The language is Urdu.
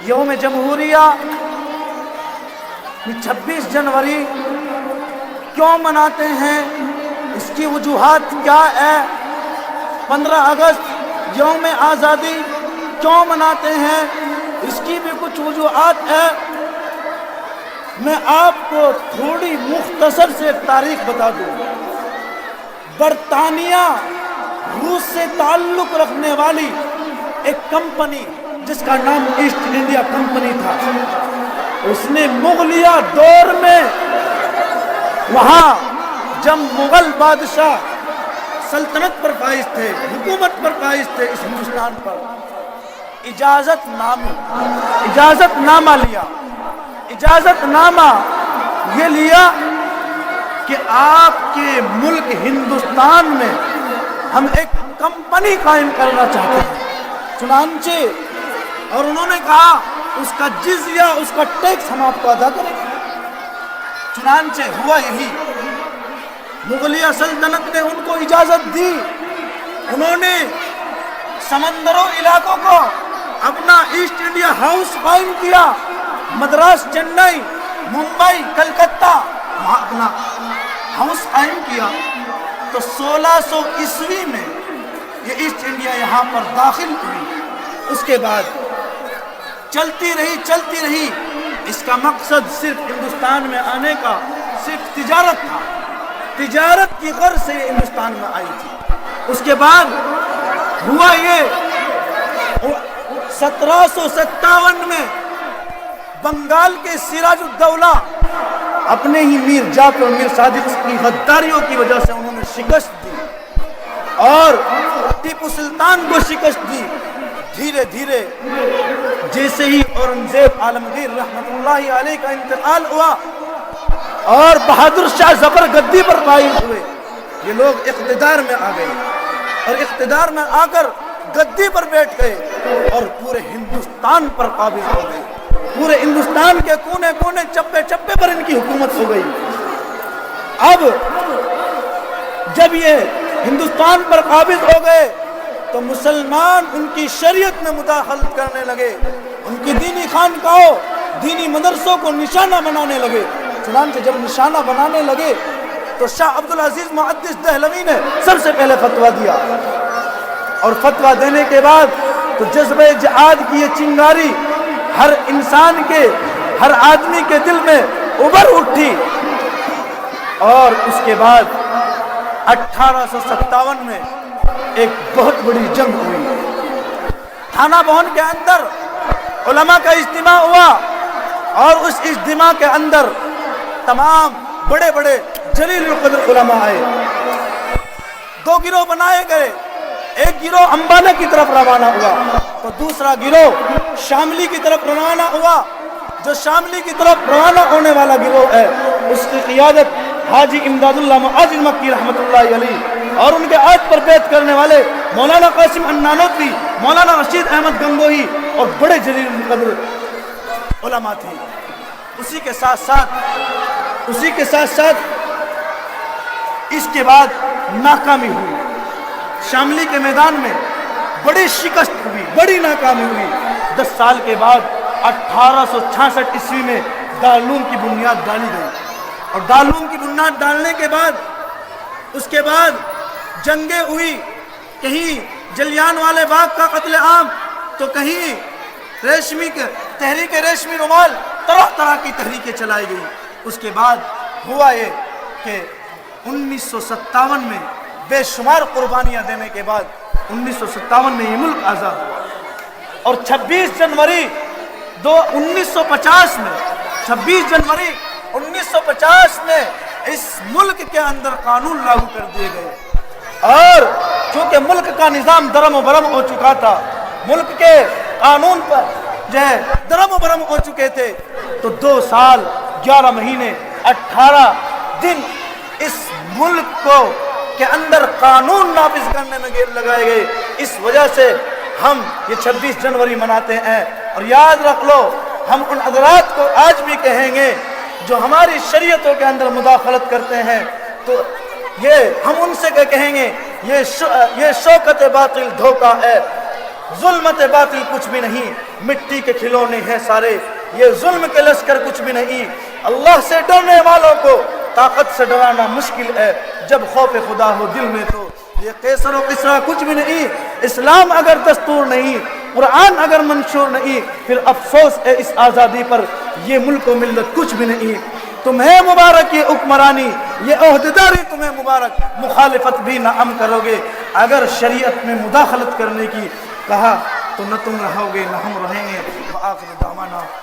یوم جمہوریہ 26 جنوری کیوں مناتے ہیں، اس کی وجوہات کیا ہے؟ 15 اگست یوم آزادی کیوں مناتے ہیں، اس کی بھی کچھ وجوہات ہے۔ میں آپ کو تھوڑی مختصر سے تاریخ بتا دوں۔ برطانیہ روس سے تعلق رکھنے والی ایک کمپنی جس کا نام ایسٹ انڈیا کمپنی تھا، اس نے مغلیہ دور میں وہاں جب مغل بادشاہ سلطنت پر فائز تھے، حکومت پر فائز تھے اس ہندوستان پر، اجازت نامہ لیا۔ اجازت نامہ یہ لیا کہ آپ کے ملک ہندوستان میں ہم ایک کمپنی قائم کرنا چاہتے ہیں، چنانچہ اور انہوں نے کہا اس کا جزیہ، اس کا ٹیکس ہم آپ کو ادا کریں گے۔ چنانچہ ہوا یہی، مغلیہ سلطنت نے ان کو اجازت دی، انہوں نے سمندروں علاقوں کو اپنا ایسٹ انڈیا ہاؤس قائم کیا، مدراس، چنئی، ممبئی، کلکتہ، وہاں اپنا ہاؤس قائم کیا۔ تو 1600 عیسوی میں یہ ایسٹ انڈیا یہاں پر داخل ہوئی۔ اس کے بعد چلتی رہی۔ اس کا مقصد صرف ہندوستان میں آنے کا صرف تجارت تھا، تجارت کی غرض سے یہ ہندوستان میں آئی تھی۔ اس کے بعد ہوا یہ 1757 میں بنگال کے سراج الدولہ اپنے ہی میر جعفر اور میر صادق کی غداریوں کی وجہ سے انہوں نے شکست دی اور ٹیپو سلطان کو شکست دی۔ دھیرے دھیرے جیسے ہی اورنگزیب عالمگیر رحمت اللہ علیہ کا انتقال ہوا اور بہادر شاہ ظفر گدی پر فائز ہوئے، یہ لوگ اقتدار میں آ گئے اور اقتدار میں آ کر گدی پر بیٹھ گئے اور پورے ہندوستان پر قابض ہو گئے۔ پورے ہندوستان کے کونے کونے، چپے چپے پر ان کی حکومت ہو گئی۔ اب جب یہ ہندوستان پر قابض ہو گئے تو مسلمان ان کی شریعت میں مداخلت کرنے لگے، ان کی دینی خانقاہوں، دینی مدرسوں کو نشانہ بنانے لگے۔ چنانچہ جب نشانہ بنانے لگے تو شاہ عبدالعزیز محدث دہلوی نے سب سے پہلے فتویٰ دیا، اور فتویٰ دینے کے بعد تو جذبہ جہاد کی یہ چنگاری ہر انسان کے، ہر آدمی کے دل میں ابھر اٹھی۔ اور اس کے بعد 1857 میں ایک بہت بڑی جنگ ہوئی، تھانہ بھون کے اندر علماء کا اجتماع ہوا اور اس اجتماع کے اندر تمام بڑے بڑے جلیل القدر علماء آئے۔ 2 گروہ بنائے گئے، ایک گروہ امبالہ کی طرف روانہ ہوا تو دوسرا گروہ شاملی کی طرف روانہ ہوا۔ جو شاملی کی طرف روانہ ہونے والا گروہ ہے اس کی قیادت حاجی امداد اللہ معاذ مکی رحمت اللہ علیہ اور ان کے عہد پر بیعت کرنے والے مولانا قاسم النانوتوی، مولانا رشید احمد گنگوہی اور بڑے جلیل القدر علماء تھے۔ اسی کے ساتھ ساتھ اس کے بعد ناکامی ہوئی، شاملی کے میدان میں بڑی شکست ہوئی، بڑی ناکامی ہوئی۔ 10 سال کے بعد 1866 عیسوی میں دارالعلوم کی بنیاد ڈالی گئی، اور دارالعلوم کی بنیاد ڈالنے کے بعد اس کے بعد جنگیں ہوئی، کہیں جلیان والے باغ کا قتل عام تو کہیں تحریک ریشمی رومال، طرح طرح کی تحریکیں چلائی گئی۔ اس کے بعد ہوا یہ کہ 1957 میں بے شمار قربانیاں دینے کے بعد 1957 میں یہ ملک آزاد ہوا، اور 26 جنوری 1950 میں 26 جنوری 1950 میں اس ملک کے اندر قانون لاگو کر دیے گئے، اور چونکہ ملک کا نظام درم و برم ہو چکا تھا، ملک کے قانون پر جو ہے درم و برم ہو چکے تھے، تو 2 سال 11 مہینے 18 دن اس ملک کو کے اندر قانون نافذ کرنے میں لگائے گئے۔ اس وجہ سے ہم یہ 26 جنوری مناتے ہیں، اور یاد رکھ لو ہم ان حضرات کو آج بھی کہیں گے جو ہماری شریعتوں کے اندر مداخلت کرتے ہیں، تو یہ ہم ان سے کہیں گے یہ شوکت باطل دھوکہ ہے، ظلمت باطل کچھ بھی نہیں، مٹی کے کھلونے ہیں سارے، یہ ظلم کے لشکر کچھ بھی نہیں۔ اللہ سے ڈرنے والوں کو طاقت سے ڈرانا مشکل ہے، جب خوف خدا ہو دل میں تو یہ قیصر و کسریٰ کچھ بھی نہیں۔ اسلام اگر دستور نہیں، قرآن اگر منشور نہیں، پھر افسوس ہے اس آزادی پر، یہ ملک و ملت کچھ بھی نہیں۔ تمہیں مبارک یہ حکمرانی، یہ عہدیداری تمہیں مبارک، مخالفت بھی نہ ہم کرو گے۔ اگر شریعت میں مداخلت کرنے کی کہا تو نہ تم رہو گے نہ ہم رہیں گے۔ وآخر دعوانا